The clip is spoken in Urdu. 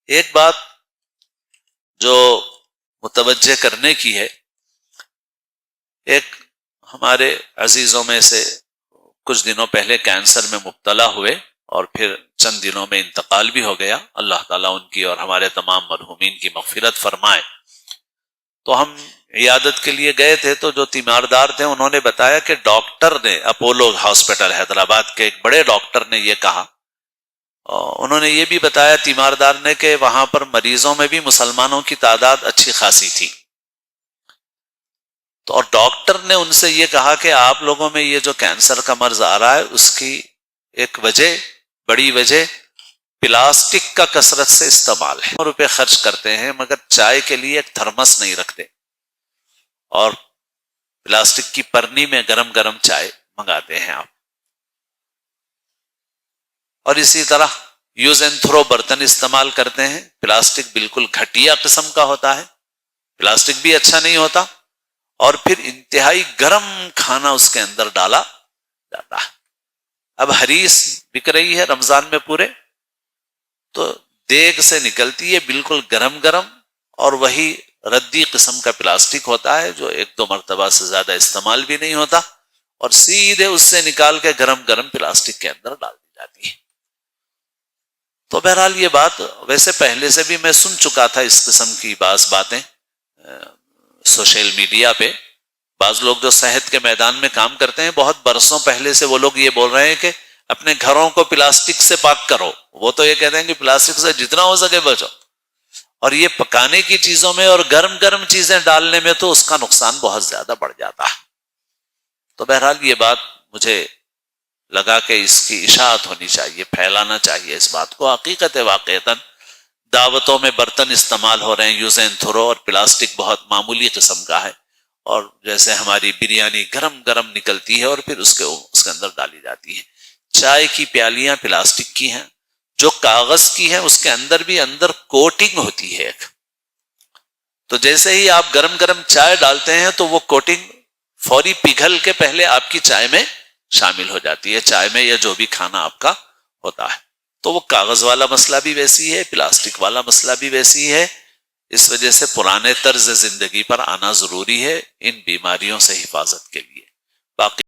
ایک بات جو متوجہ کرنے کی ہے، ایک ہمارے عزیزوں میں سے کچھ دنوں پہلے کینسر میں مبتلا ہوئے اور پھر چند دنوں میں انتقال بھی ہو گیا، اللہ تعالیٰ ان کی اور ہمارے تمام مرحومین کی مغفرت فرمائے۔ تو ہم عیادت کے لیے گئے تھے، تو جو تیماردار تھے انہوں نے بتایا کہ ڈاکٹر نے، اپولو ہاسپٹل حیدرآباد کے ایک بڑے ڈاکٹر نے یہ کہا، انہوں نے یہ بھی بتایا تیماردار نے کہ وہاں پر مریضوں میں بھی مسلمانوں کی تعداد اچھی خاصی تھی، تو اور ڈاکٹر نے ان سے یہ کہا کہ آپ لوگوں میں یہ جو کینسر کا مرض آ رہا ہے اس کی ایک وجہ، بڑی وجہ پلاسٹک کا کثرت سے استعمال ہے۔ روپے خرچ کرتے ہیں مگر چائے کے لیے ایک تھرمس نہیں رکھتے، اور پلاسٹک کی پرنی میں گرم گرم چائے منگاتے ہیں آپ۔ اور اسی طرح یوز اینڈ تھرو برتن استعمال کرتے ہیں، پلاسٹک بالکل گھٹیا قسم کا ہوتا ہے، پلاسٹک بھی اچھا نہیں ہوتا، اور پھر انتہائی گرم کھانا اس کے اندر ڈالا جاتا ہے۔ اب حریص بک رہی ہے رمضان میں پورے، تو دیگ سے نکلتی ہے بالکل گرم گرم، اور وہی ردی قسم کا پلاسٹک ہوتا ہے جو ایک دو مرتبہ سے زیادہ استعمال بھی نہیں ہوتا، اور سیدھے اس سے نکال کے گرم گرم پلاسٹک کے اندر ڈال دی جاتی ہے۔ تو بہرحال یہ بات ویسے پہلے سے بھی میں سن چکا تھا، اس قسم کی بعض باتیں سوشل میڈیا پہ۔ بعض لوگ جو صحت کے میدان میں کام کرتے ہیں، بہت برسوں پہلے سے وہ لوگ یہ بول رہے ہیں کہ اپنے گھروں کو پلاسٹک سے پاک کرو، وہ تو یہ کہتے ہیں کہ پلاسٹک سے جتنا ہو سکے بچو، اور یہ پکانے کی چیزوں میں اور گرم گرم چیزیں ڈالنے میں تو اس کا نقصان بہت زیادہ بڑھ جاتا ہے۔ تو بہرحال یہ بات مجھے لگا کہ اس کی اشاعت ہونی چاہیے، پھیلانا چاہیے اس بات کو۔ حقیقت واقعتاً دعوتوں میں برتن استعمال ہو رہے ہیں یوز اینڈ تھرو، اور پلاسٹک بہت معمولی قسم کا ہے، اور جیسے ہماری بریانی گرم گرم نکلتی ہے اور پھر اس کے اندر ڈالی جاتی ہے۔ چائے کی پیالیاں پلاسٹک کی ہیں، جو کاغذ کی ہیں اس کے اندر بھی اندر کوٹنگ ہوتی ہے ایک، تو جیسے ہی آپ گرم گرم چائے ڈالتے ہیں تو وہ کوٹنگ فوری پگھل کے پہلے آپ کی چائے میں شامل ہو جاتی ہے، چائے میں یا جو بھی کھانا آپ کا ہوتا ہے۔ تو وہ کاغذ والا مسئلہ بھی ویسی ہے، پلاسٹک والا مسئلہ بھی ویسی ہے۔ اس وجہ سے پرانے طرز زندگی پر آنا ضروری ہے ان بیماریوں سے حفاظت کے لیے۔ باقی